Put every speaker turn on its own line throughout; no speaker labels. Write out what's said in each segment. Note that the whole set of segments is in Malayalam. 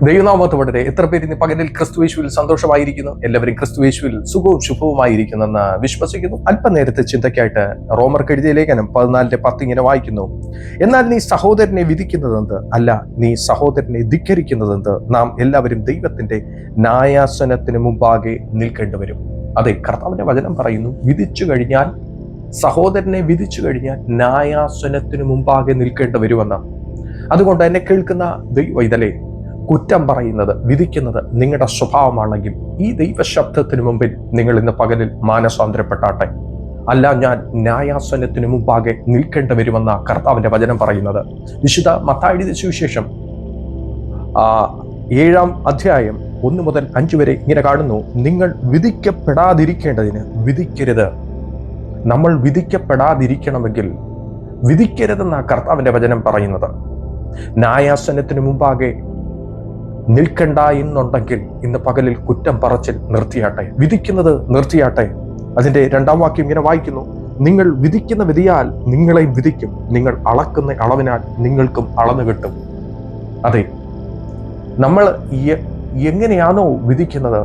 ദൈവനാമത്തോടെ എത്ര പേര് ഇന്ന് പകലിൽ ക്രിസ്തുയേശുവിൽ സന്തോഷമായിരിക്കുന്നു? എല്ലാവരും ക്രിസ്തുയേശുവിൽ സുഖവും ശുഭവുമായിരിക്കുന്നെന്ന് വിശ്വസിക്കുന്നു. അല്പനേരത്തെ ചിന്തയ്ക്കായിട്ട് റോമർക്ക് എഴുതിയ ലേഖനം 14:10 ഇങ്ങനെ വായിക്കുന്നു: എന്നാൽ നീ സഹോദരനെ വിധിക്കുന്നതെന്ത്? അല്ല, നീ സഹോദരനെ ധിക്കരിക്കുന്നതെന്ത്? നാം എല്ലാവരും ദൈവത്തിന്റെ ന്യായാസനത്തിന് മുമ്പാകെ നിൽക്കേണ്ടി വരും. അതെ, കർത്താവിന്റെ വചനം പറയുന്നു, വിധിച്ചു കഴിഞ്ഞാൽ, സഹോദരനെ വിധിച്ചു കഴിഞ്ഞാൽ ന്യായാസനത്തിന് മുമ്പാകെ നിൽക്കേണ്ടി വരുമെന്ന്. അതുകൊണ്ട് എന്നെ കേൾക്കുന്ന ദൈവവൈതലേ, കുറ്റം പറയുന്നത്, വിധിക്കുന്നത് നിങ്ങളുടെ സ്വഭാവമാണെങ്കിൽ ഈ ദൈവശബ്ദത്തിന് മുമ്പിൽ നിങ്ങൾ ഇന്ന് പകലിൽ മാനസാന്തരപ്പെട്ടാട്ടെ. അല്ല, ഞാൻ ന്യായാസനത്തിന് മുമ്പാകെ നിൽക്കേണ്ടി വരുമെന്ന കർത്താവിന്റെ വചനം പറയുന്നത്. വിശുദ്ധ മത്തായി എഴുതിയ സുവിശേഷം 7-ാം അധ്യായം 1 മുതൽ 5 വരെ ഇങ്ങനെ കാണുന്നു: നിങ്ങൾ വിധിക്കപ്പെടാതിരിക്കേണ്ടതിന് വിധിക്കരുത്. നമ്മൾ വിധിക്കപ്പെടാതിരിക്കണമെങ്കിൽ വിധിക്കരുതെന്ന കർത്താവിന്റെ വചനം പറയുന്നത്. ന്യായാസനത്തിന് മുമ്പാകെ നിൽക്കണ്ട എന്നുണ്ടെങ്കിൽ ഇന്ന് പകലിൽ കുറ്റം പറച്ചിൽ നിർത്തിയാട്ടെ, വിധിക്കുന്നത് നിർത്തിയാട്ടെ. അതിന്റെ 2-ാം വാക്യം ഇങ്ങനെ വായിക്കുന്നു: നിങ്ങൾ വിധിക്കുന്ന വിധിയാൽ നിങ്ങളെ വിധിക്കും, നിങ്ങൾ അളക്കുന്ന അളവിനാൽ നിങ്ങൾക്കും അളന്നു കിട്ടും. അതെ, നമ്മൾ എങ്ങനെയാണോ വിധിക്കുന്നത്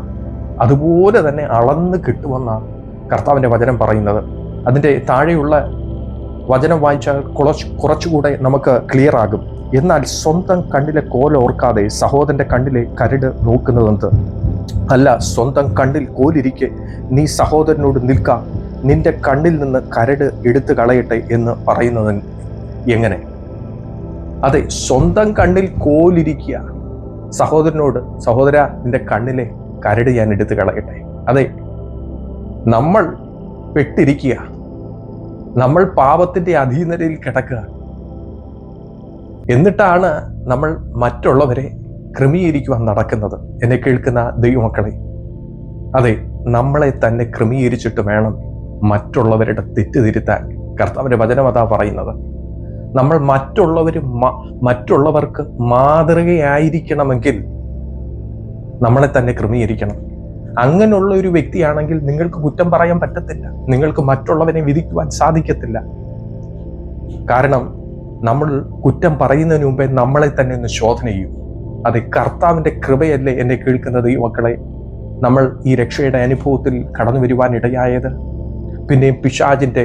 അതുപോലെ തന്നെ അളന്ന് കിട്ടുമെന്നാണ് കർത്താവിന്റെ വചനം പറയുന്നത്. അതിന്റെ താഴെയുള്ള വചനം വായിച്ചാൽ കുറച്ചുകൂടെ നമുക്ക് ക്ലിയർ ആകും. എന്നാൽ സ്വന്തം കണ്ണിലെ കോൽ ഓർക്കാതെ സഹോദരന്റെ കണ്ണിലെ കരട് നോക്കുന്നതെന്ത്? അല്ല, സ്വന്തം കണ്ണിൽ കോലിരിക്കെ നീ സഹോദരനോട് നിൽക്കാം, നിന്റെ കണ്ണിൽ നിന്ന് കരട് എടുത്തു കളയട്ടെ എന്ന് പറയുന്നത് എങ്ങനെ? അതെ, സ്വന്തം കണ്ണിൽ കോലിരിക്കുക, സഹോദരനോട്, സഹോദര, നിന്റെ കണ്ണിലെ കരട് ഞാൻ എടുത്തു കളയട്ടെ. അതെ, നമ്മൾ പെട്ടിരിക്കുക, നമ്മൾ പാപത്തിന്റെ അധീനതയിൽ കിടക്കുക. എന്നിട്ടാണ് നമ്മൾ മറ്റുള്ളവരെ ക്രമീകരിക്കുവാൻ നടക്കുന്നത്. എന്നെ കേൾക്കുന്ന ദൈവമക്കളെ, അതെ, നമ്മളെ തന്നെ ക്രമീകരിച്ചിട്ട് വേണം മറ്റുള്ളവരുടെ തെറ്റ് തിരുത്താൻ. കർത്താവിന്റെ വചനം അതാ പറയുന്നത്. നമ്മൾ മറ്റുള്ളവർക്ക് മാതൃകയായിരിക്കണമെങ്കിൽ നമ്മളെ തന്നെ ക്രമീകരിക്കണം. അങ്ങനെയുള്ള ഒരു വ്യക്തിയാണെങ്കിൽ നിങ്ങൾക്ക് കുറ്റം പറയാൻ പറ്റത്തില്ല, നിങ്ങൾക്ക് മറ്റുള്ളവരെ വിധിക്കുവാൻ സാധിക്കത്തില്ല. കാരണം നമ്മൾ കുറ്റം പറയുന്നതിന് മുമ്പേ നമ്മളെ തന്നെ ഒന്ന് ശോധന ചെയ്യും. അത് കർത്താവിന്റെ കൃപയല്ലേ എന്നെ കേൾക്കുന്ന ദൈവമക്കളെ നമ്മൾ ഈ രക്ഷയുടെ അനുഭവത്തിൽ കടന്നു വരുവാൻ ഇടയായത്? പിന്നെയും പിശാചിന്റെ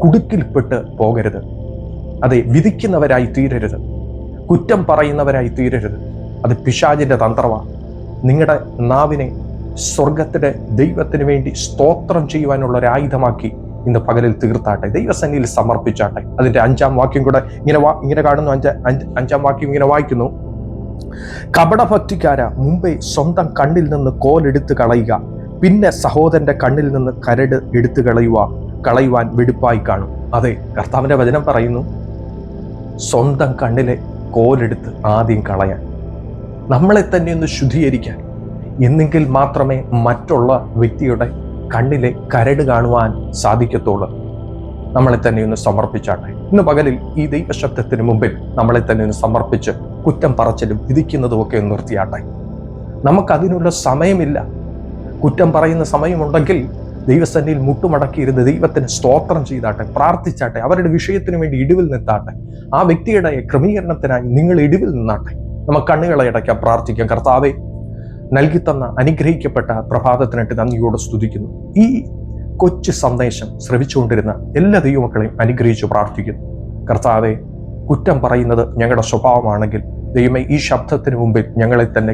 കുടുക്കിൽപ്പെട്ട് പോകരുത്. അതെ, വിധിക്കുന്നവരായി തീരരുത്, കുറ്റം പറയുന്നവരായി തീരരുത്. അത് പിശാചിന്റെ തന്ത്രമാണ്. നിങ്ങളുടെ നാവിനെ സ്വർഗത്തിലെ ദൈവത്തിന് വേണ്ടി സ്തോത്രം ചെയ്യുവാനുള്ള ഒരു ആയുധമാക്കി ഇന്ന് പകലിൽ തീർത്താട്ടെ, ദൈവസന്നിധിയിൽ സമർപ്പിച്ചാട്ടെ. അതിന്റെ 5-ാം വാക്യം കൂടെ ഇങ്ങനെ കാണുന്നു. 5-ാം വാക്യം ഇങ്ങനെ വായിക്കുന്നു: കപടഭക്തിക്കാര, മുമ്പേ സ്വന്തം കണ്ണിൽ നിന്ന് കോലെടുത്ത് കളയുക, പിന്നെ സഹോദരന്റെ കണ്ണിൽ നിന്ന് കരട് എടുത്തു കളയുവാൻ വെടുപ്പായി കാണും. അതെ, കർത്താവിന്റെ വചനം പറയുന്നു, സ്വന്തം കണ്ണിലെ കോലെടുത്ത് ആദ്യം കളയാൻ, നമ്മളെ തന്നെ ഒന്ന് ശുദ്ധീകരിക്കാൻ, എന്നെങ്കിൽ മാത്രമേ മറ്റുള്ള വ്യക്തിയുടെ കണ്ണിലെ കരട് കാണുവാൻ സാധിക്കത്തുള്ളൂ. നമ്മളെ തന്നെ ഒന്ന് സമർപ്പിച്ചാട്ടെ. ഇന്ന് പകലിൽ ഈ ദൈവശബ്ദത്തിന് മുമ്പിൽ നമ്മളെ തന്നെ ഒന്ന് സമർപ്പിച്ച് കുറ്റം പറച്ചിലും വിധിക്കുന്നതും ഒക്കെ ഒന്ന് നിർത്തിയാട്ടെ. നമുക്കതിനുള്ള സമയമില്ല. കുറ്റം പറയുന്ന സമയമുണ്ടെങ്കിൽ ദൈവസന്നിധിയിൽ മുട്ടുമടക്കിയിരുന്ന് ദൈവത്തിന് സ്തോത്രം ചെയ്താട്ടെ, പ്രാർത്ഥിച്ചാട്ടെ, അവരുടെ വിഷയത്തിന് വേണ്ടി ഇടിവിൽ നിന്നാട്ടെ. ആ വ്യക്തിയുടെ ക്രമീകരണത്തിനായി നിങ്ങൾ ഇടിവിൽ നിന്നാട്ടെ. നമുക്ക് കണ്ണുകളെ അടയ്ക്കാം, പ്രാർത്ഥിക്കാം. കർത്താവേ, നൽകി തന്ന അനുഗ്രഹിക്കപ്പെട്ട പ്രഭാതത്തിനായിട്ട് നന്ദിയോടെ സ്തുതിക്കുന്നു. ഈ കൊച്ചു സന്ദേശം ശ്രവിച്ചുകൊണ്ടിരുന്ന എല്ലാ ദൈവമക്കളെയും അനുഗ്രഹിച്ചു പ്രാർത്ഥിക്കുന്നു. കർത്താവെ, കുറ്റം പറയുന്നത് ഞങ്ങളുടെ സ്വഭാവമാണെങ്കിൽ ദൈവമേ, ഈ ശബ്ദത്തിന് മുമ്പിൽ ഞങ്ങളെ തന്നെ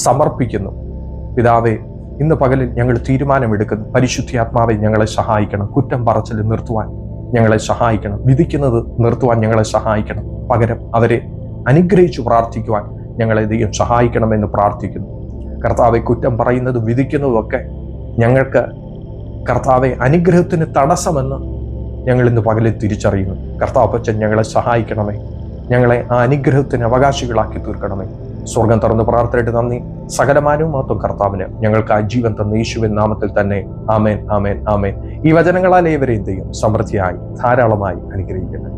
സമർപ്പിക്കുന്നു. പിതാവേ, ഇന്ന് പകലിൽ ഞങ്ങൾ തീരുമാനമെടുക്കുന്നു. പരിശുദ്ധാത്മാവെ, ഞങ്ങളെ സഹായിക്കണം. കുറ്റം പറച്ചിൽ നിർത്തുവാൻ ഞങ്ങളെ സഹായിക്കണം. വിധിക്കുന്നത് നിർത്തുവാൻ ഞങ്ങളെ സഹായിക്കണം. പകരം അവരെ അനുഗ്രഹിച്ചു പ്രാർത്ഥിക്കുവാൻ ഞങ്ങളെ ദൈവം സഹായിക്കണമെന്ന് പ്രാർത്ഥിക്കുന്നു. കർത്താവെ, കുറ്റം പറയുന്നതും വിധിക്കുന്നതും ഒക്കെ ഞങ്ങൾക്ക്, കർത്താവെ, അനുഗ്രഹത്തിന് തടസ്സമെന്ന് ഞങ്ങൾ ഇന്ന് പകലിൽ തിരിച്ചറിയുന്നു. കർത്താവച്ചൻ, ഞങ്ങളെ സഹായിക്കണമേ. ഞങ്ങളെ ആ അനുഗ്രഹത്തിന് അവകാശികളാക്കി തീർക്കണമേ. സ്വർഗം തുറന്ന് പ്രാർത്ഥനയായിട്ട് നന്ദി. സകലമാനവും മാത്രം കർത്താവിന് ഞങ്ങൾക്ക് ആ ജീവൻ തന്ന യേശുവിൻ നാമത്തിൽ തന്നെ ആമേൻ, ആമേൻ, ആമേൻ. ഈ വചനങ്ങളാൽ ഏവരെയും ദൈവം സമൃദ്ധിയായി ധാരാളമായി അനുഗ്രഹിക്കട്ടെ.